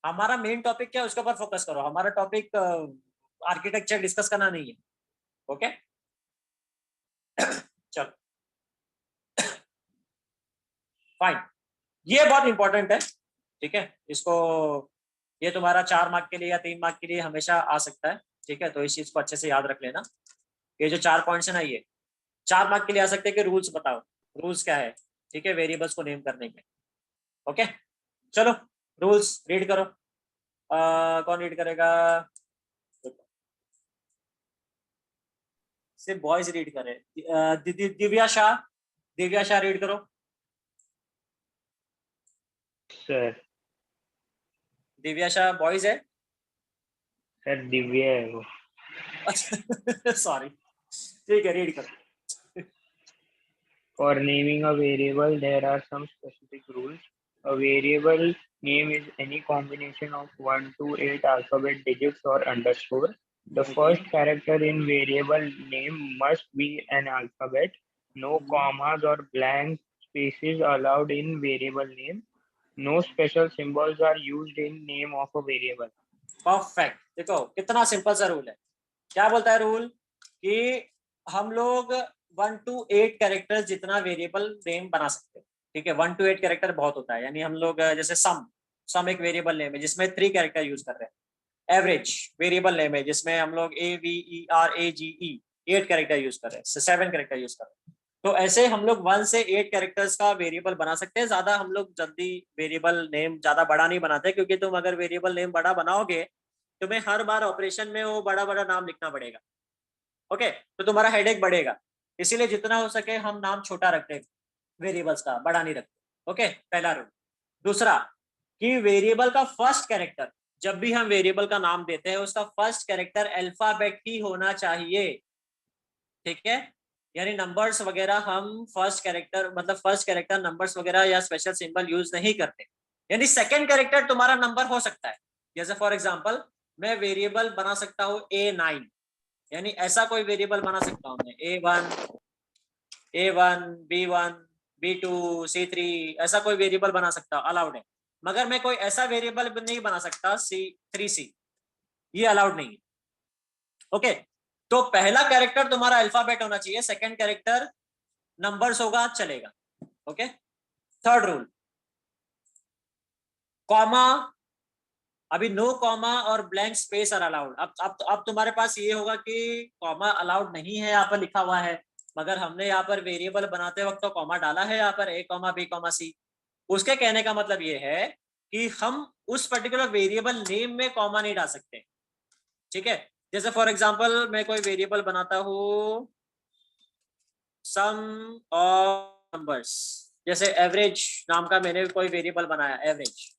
हमारा मेन टॉपिक क्या है उसके ऊपर फोकस करो। हमारा टॉपिक आर्किटेक्चर डिस्कस करना नहीं है। ओके, चलो फाइन, ये बहुत इंपॉर्टेंट है, ठीक है। इसको, ये तुम्हारा 4 मार्क के लिए या 3 मार्क के लिए हमेशा आ सकता है, ठीक है। तो इस चीज को अच्छे से याद रख लेना। ये जो 4 पॉइंट्स है ना, ये 4 मार्क के लिए आ सकते हैं कि रूल्स बताओ, रूल्स क्या है, ठीक है, वेरिएबल्स को नेम करने के। ओके चलो रूल्स रीड करो। कौन रीड करेगा? सिर्फ बॉयज रीड करें। दिव्या शाह, दिव्या शाह रीड करो। सर। दिव्या शाह बॉयज है? सर दिव्या है वो। सॉरी, ठीक है रीड करो। For naming a variable, there are some specific rules. A variable name is any combination of 1 to 8 alphabet digits or underscore. The first character in variable name must be an alphabet. No commas or blank spaces allowed in variable name. No special symbols are used in name of a variable. Perfect, देखो कितना simple सा rule है। क्या बोलता है rule कि हम लोग 1 to 8 कैरेक्टर्स जितना वेरिएबल नेम बना सकते हैं, ठीक है। 1 to 8 कैरेक्टर बहुत होता है, यानी हम लोग जैसे सम एक वेरिएबल नेम है जिसमें 3 कैरेक्टर यूज कर रहे हैं। एवरेज वेरिएबल नेम है जिसमें हम लोग AVERAGE 8 कैरेक्टर यूज कर रहे हैं, 7 कैरेक्टर यूज कर रहे हैं। तो ऐसे हम लोग 1 से 8 कैरेक्टर्स का वेरिएबल बना सकते हैं। ज्यादा हम लोग जल्दी वेरिएबल नेम ज्यादा बड़ा नहीं बनाते, क्योंकि तुम अगर वेरिएबल नेम बड़ा बनाओगे तुम्हें हर बार ऑपरेशन में वो बड़ा बड़ा नाम लिखना पड़ेगा, ओके, तो तुम्हारा हेडेक बढ़ेगा। इसीलिए जितना हो सके हम नाम छोटा रखते हैं वेरिएबल्स का, बड़ा नहीं रखते, ओके, पहला रूल। दूसरा कि वेरिएबल का फर्स्ट कैरेक्टर, जब भी हम वेरिएबल का नाम देते हैं उसका फर्स्ट कैरेक्टर अल्फाबेट ही होना चाहिए, ठीक है। यानी नंबर्स वगैरह हम फर्स्ट कैरेक्टर, मतलब फर्स्ट कैरेक्टर नंबर्स वगैरह या स्पेशल सिंबल यूज नहीं करते। यानी सेकंड कैरेक्टर तुम्हारा नंबर हो सकता है। जैसे फॉर एग्जांपल मैं वेरिएबल बना सकता हूँ A9, यानी ऐसा कोई वेरिएबल बना सकता हूँ मैं A1 B1 B2 C3, ऐसा कोई वेरिएबल बना सकता हूँ, अलाउड है। मगर मैं कोई ऐसा वेरिएबल नहीं बना सकता C3C, ये अलाउड नहीं है, ओके। तो पहला कैरेक्टर तुम्हारा अल्फाबेट होना चाहिए, सेकंड कैरेक्टर नंबर्स होगा, चलेगा, ओके। थर्ड रूल, कॉमा, अभी नो कॉमा और ब्लैंक स्पेस आर अलाउड। अब तुम्हारे पास ये होगा कि कॉमा अलाउड नहीं है, यहाँ पर लिखा हुआ है, मगर हमने यहाँ पर वेरिएबल बनाते वक्त तो कॉमा डाला है यहाँ पर A, B, C। उसके कहने का मतलब ये है कि हम उस पर्टिकुलर वेरिएबल नेम में कॉमा नहीं डाल सकते, ठीक है। जैसे फॉर एग्जांपल मैं कोई वेरिएबल बनाता हूँ सम ऑफ नंबर्स, जैसे एवरेज नाम का मैंने कोई वेरिएबल बनाया, एवरेज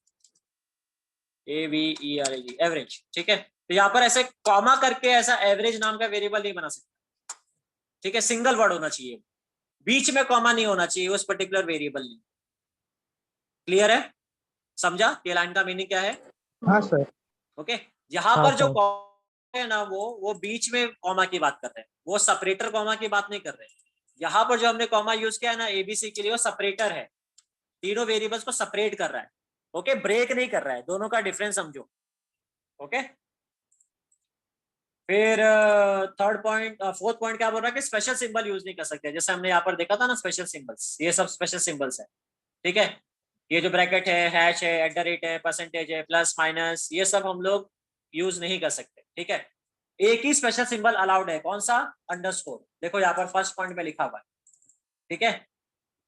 AVERAG, एवरेज, ठीक है। तो यहाँ पर ऐसे कॉमा करके ऐसा एवरेज नाम का वेरिएबल नहीं बना सकता, ठीक है। सिंगल वर्ड होना चाहिए, बीच में कॉमा नहीं होना चाहिए उस पर्टिकुलर वेरिएबल में। क्लियर है? समझा ये लाइन का मीनिंग क्या है? हाँ सर। ओके, यहाँ हाँ पर जो सर। कॉमा है ना वो बीच में कॉमा की बात कर रहे हैं, वो सेपरेटर कॉमा की बात नहीं कर रहे हैं। यहाँ पर जो हमने कॉमा यूज किया है ना ABC के लिए, वो सेपरेटर है, तीनों वेरिएबल्स को सेपरेट कर रहा है, ओके, ब्रेक नहीं कर रहा है, दोनों का डिफरेंस समझो, ओके। फिर थर्ड पॉइंट, फोर्थ पॉइंट क्या बोल रहा है कि स्पेशल सिंबल यूज नहीं कर सकते। जैसे हमने यहाँ पर देखा था ना स्पेशल सिंबल्स, ये सब स्पेशल सिंबल्स है, ठीक है। ये जो ब्रैकेट है, हैश है, @ है, परसेंटेज है, प्लस माइनस, ये सब हम लोग यूज नहीं कर सकते, ठीक है। एक ही स्पेशल सिंबल अलाउड है, कौन सा? अंडरस्कोर। देखो यहाँ पर फर्स्ट पॉइंट में लिखा हुआ है, ठीक है,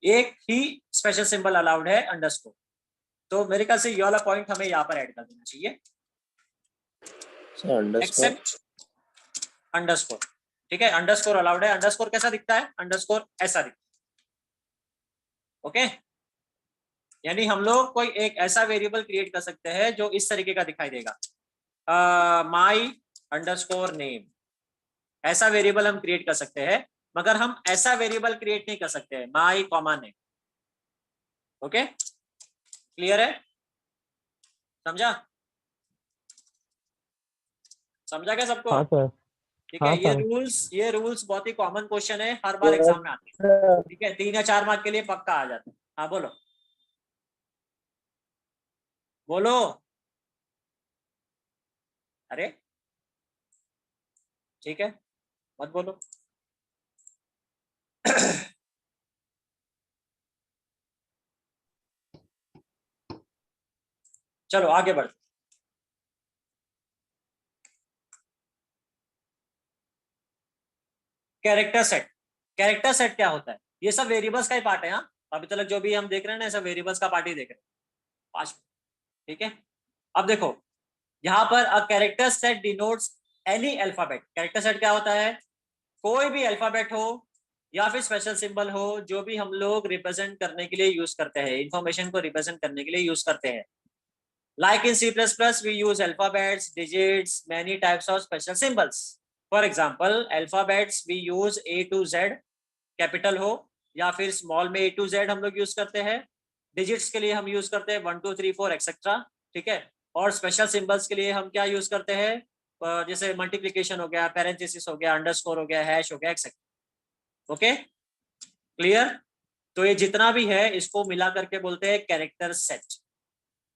एक ही स्पेशल सिंबल अलाउड है, अंडरस्कोर। तो मेरे ख्याल से ये वाला पॉइंट हमें यहाँ पर ऐड कर देना चाहिए, एक्सेप्ट अंडरस्कोर, ठीक है। अंडरस्कोर अलाउड है। अंडरस्कोर कैसा दिखता है? अंडरस्कोर ऐसा दिखता है, ओके। यानी हम लोग कोई एक ऐसा वेरिएबल क्रिएट कर सकते हैं जो इस तरीके का दिखाई देगा, my_name, ऐसा वेरिएबल हम क्रिएट कर सकते हैं। मगर हम ऐसा वेरिएबल क्रिएट नहीं कर सकते हैं my_name, ओके। क्लियर है? समझा? समझा क्या सबको? हाँ सर। ठीक है। हाँ ये रूल्स बहुत ही कॉमन क्वेश्चन है, हर बार एग्जाम में आते हैं, ठीक है। 3 या 4 मार्क के लिए पक्का आ जाता है। हाँ बोलो बोलो, अरे ठीक है, मत बोलो। चलो आगे बढ़ते। कैरेक्टर सेट, कैरेक्टर सेट क्या होता है? ये सब वेरिएबल्स का ही पार्ट है। हाँ, अभी तक जो भी हम देख रहे हैं ना, सब वेरिएबल्स का पार्ट ही देख रहे हैं। 5, ठीक है। अब देखो यहाँ पर a character set denotes any alphabet. Character set क्या होता है? कोई भी अल्फाबेट हो या फिर स्पेशल सिंबल हो, जो भी हम लोग रिप्रेजेंट करने के लिए यूज करते हैं, इंफॉर्मेशन को रिप्रेजेंट करने के लिए यूज करते हैं। Like in C++, we use alphabets, digits, many types of special symbols. For example, alphabets we use A to Z, capital हो या फिर स्मॉल में A to Z हम लोग यूज करते हैं। डिजिट्स के लिए हम यूज करते हैं 1 2 3 4 एक्सेट्रा, ठीक है। और स्पेशल सिंबल्स के लिए हम क्या यूज करते हैं? जैसे मल्टीप्लिकेशन हो गया, पैरेंथेसिस हो गया, अंडरस्कोर हो गया, हैश हो गया, एक्सेट्रा। Okay, clear? तो ये जितना भी है इसको मिला करके बोलते हैं कैरेक्टर सेट।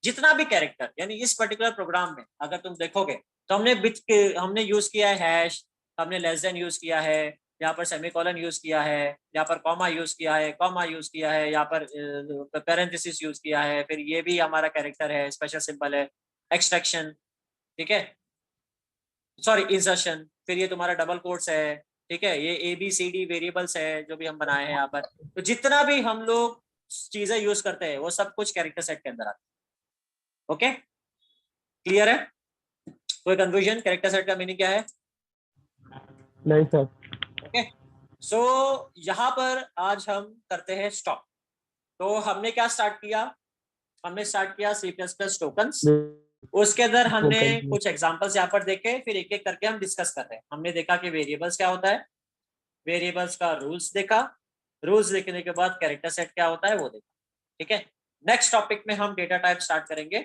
जितना भी कैरेक्टर, यानी इस पर्टिकुलर प्रोग्राम में अगर तुम देखोगे तो हमने यूज किया है हैश, हमने लेस देन यूज किया है, यहाँ पर सेमीकोलन यूज किया है, यहाँ पर कॉमा यूज किया है, कॉमा यूज किया है, यहाँ पर पैरेंथेसिस यूज किया है, फिर ये भी हमारा कैरेक्टर है, स्पेशल सिंबल है, एक्सट्रैक्शन, ठीक है, सॉरी इंसर्शन, फिर ये तुम्हारा डबल कोट्स है, ठीक है, ये ABCD वेरिएबल्स है जो भी हम बनाए हैं यहाँ पर। तो जितना भी हम लोग चीजें यूज करते हैं वो सब कुछ कैरेक्टर सेट के अंदर आता है। ओके, क्लियर है? कोई कंफ्यूजन? कैरेक्टर सेट का मीनिंग क्या है? नहीं सर। ओके, सो यहाँ पर आज हम करते हैं स्टॉप। तो हमने क्या स्टार्ट किया? हमने स्टार्ट किया C++ टोकन्स। उसके अंदर हमने कुछ एग्जांपल्स यहाँ पर देखे, फिर एक एक करके हम डिस्कस कर रहे हैं। हमने देखा कि वेरिएबल्स क्या होता है, वेरिएबल्स का रूल्स देखा, रूल्स देखने के बाद कैरेक्टर सेट क्या होता है वो देखा, ठीक है। नेक्स्ट टॉपिक में हम डेटा टाइप स्टार्ट करेंगे,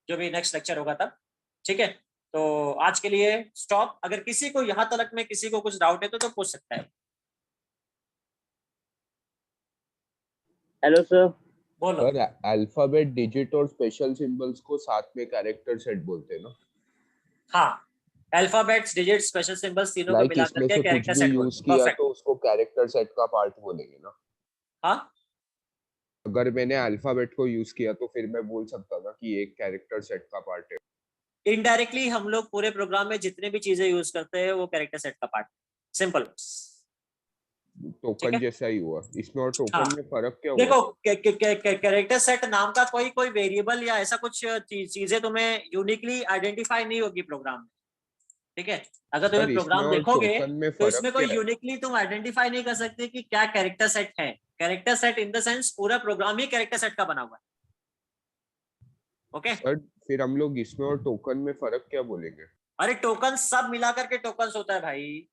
जो भी नेक्स्ट लेक्चर होगा तब, ठीक है। तो आज के लिए स्टॉप। अगर किसी को यहाँ तक में किसी को कुछ डाउट है तो पूछ सकता है। Hello sir. बोलो। सर अल्फाबेट, डिजिट और स्पेशल सिंबल्स को साथ में कैरेक्टर सेट बोलते हैं ना? हाँ, अल्फाबेट्स, डिजिट्स, स्पेशल सिंबल्स तीनों को मिला इसमें करके से कुछ कैरेक्टर भी सेट यूज बोलते हैं। किया परफेक्ट। तो उसको कैरेक्टर सेट का पार्ट बोलेंगे ना? हाँ, अगर मैंने अल्फाबेट को यूज किया तो फिर मैं बोल सकता था कि एक कैरेक्टर सेट का पार्ट है। इनडायरेक्टली हम लोग पूरे प्रोग्राम में जितने भी चीजें यूज करते हैं वो कैरेक्टर सेट का पार्ट, सिंपल। टोकन जैसा ही हुआ इसमें। और टोकन हाँ, में फर्क क्या हुआ? देखो कैरेक्टर सेट नाम का कोई वेरिएबल या ऐसा कुछ चीजें तुम्हें यूनिकली आइडेंटिफाई नहीं होगी प्रोग्राम में, ठीक है। अगर तुम्हें सर इसमें प्रोग्राम और देखोगे टोकन में तो इसमें फर्क कोई क्या है? यूनिकली तुम आइडेंटिफाई नहीं कर सकते कि क्या कैरेक्टर सेट है। Character set in the sense पूरा प्रोग्राम ही कैरेक्टर सेट का बना हुआ है। ओके, सर फिर हम लोग इसमें और टोकन में फर्क क्या बोलेंगे? अरे टोकन सब मिलाकर के टोकन होता है भाई।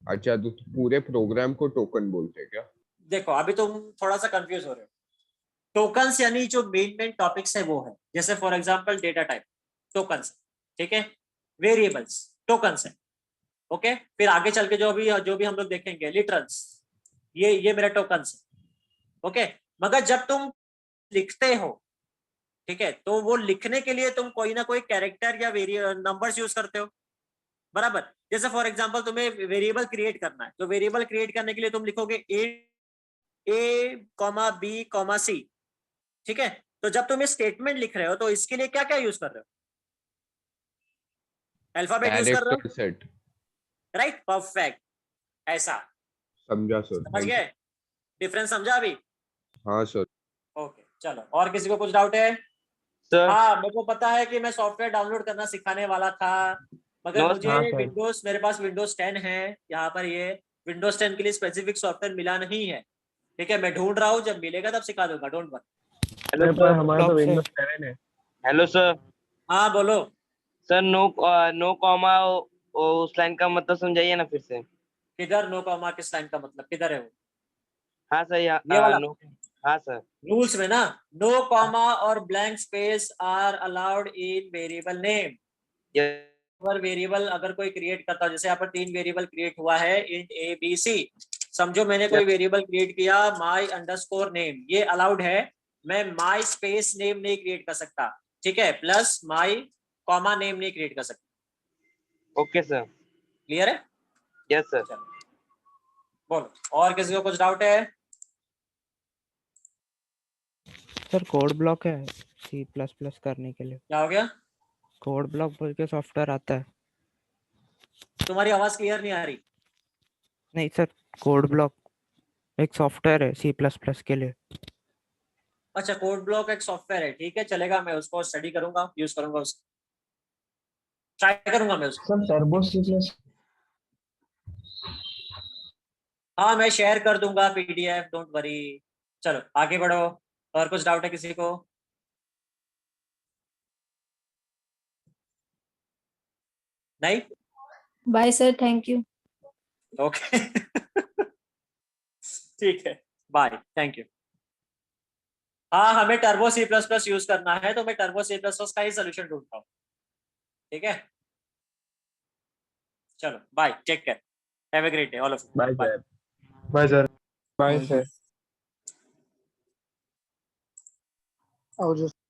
अच्छा, तो पूरे प्रोग्राम को टोकन बोलते हैं क्या? देखो अभी तुम थोड़ा सा कंफ्यूज हो रहे हो। टोकन्स यानी जो मेन टॉपिक्स है वो है, जैसे for example data type tokens, ठीक है, वेरिएबल्स टोकन्स है, ओके। फिर आगे चल के जो भी हम लोग देखेंगे लिटरल्स, ये मेरा टोकन्स है, ओके। मगर जब तुम लिखते हो, ठीक है, तो वो लिखने के लिए तुम कोई ना कोई कैरेक्टर या नंबर्स यूज करते हो, बराबर। जैसे फॉर एग्जांपल तुम्हें वेरिएबल क्रिएट करना है, तो वेरिएबल क्रिएट करने के लिए तुम लिखोगे A,B,C, ठीक है। तो जब तुम स्टेटमेंट लिख रहे हो तो इसके लिए क्या क्या यूज कर रहे हो? अल्फाबेट यूज कर रहे कैरेक्टर हो, सेट। Right, perfect. ऐसा समझा सर। समझ गए? डिफरेंस समझा अभी? हाँ सर। ओके, चलो। और किसी को कुछ डाउट है? सर हाँ, मेरे को पता है कि मैं सॉफ्टवेयर डाउनलोड करना सिखाने वाला था, मगर मुझे विंडोज, मेरे पास विंडोज 10 है यहाँ पर। ये विंडोज 10 के लिए स्पेसिफिक सॉफ्टवेयर मिला नहीं है, ठीक है। मैं ढूंढ रहा हूँ, जब मिलेगा तब सिखा दूंगा, डोंट वरी। Hello sir. हमारा तो विंडोज 7 है। Hello sir. हाँ बोलो। सर नो कॉमा उस लाइन का मतलब समझाइए ना फिर से। किधर नो कॉमा? किस लाइन का मतलब किधर है वो? हाँ सर, ये वाला नो। हाँ सर। रूल्स में ना, नो कॉमा और blank space are allowed in variable name. अगर वेरिएबल अगर कोई क्रिएट करता है, जैसे यहाँ पर 3 वेरिएबल क्रिएट हुआ है int ABC, समझो मैंने कोई वेरिएबल क्रिएट किया my_name, ये अलाउड है। मैं my स्पेस नेम नहीं क्रिएट कर सकता, ठीक है, प्लस my कॉमा नेम नहीं क्रिएट कर सकता। Okay sir. क्लियर है? Yes sir. बोलो, और किसी को कुछ डाउट है? सर कोड ब्लॉक है C++ करने के लिए। क्या हो गया? कोड ब्लॉक बोल के सॉफ्टवेयर आता है। तुम्हारी आवाज क्लियर नहीं आ रही। नहीं सर, कोड ब्लॉक एक सॉफ्टवेयर है C++ के लिए। अच्छा, कोड ब्लॉक एक सॉफ्टवेयर है, ठीक है, चलेगा, मैं उसको स्टडी करूंगा, यूज करूंगा, उसको ट्राई करूंगा मैं उसको। सर टर्बो C++ हाँ, मैं शेयर कर दूंगा PDF, डोंट वरी। चलो आगे बढ़ो। और कुछ डाउट है किसी को? नहीं? Bye sir, thank you. Okay. ठीक है, बाय, थैंक यू। हाँ, हमें टर्बो C++ यूज करना है, तो मैं टर्बो C++ का ही सोल्यूशन ढूंढता हूँ, ठीक है। चलो bye, take care, have a great day all of you. Bye sir. Bye sir. Bye Bye, sir. sir.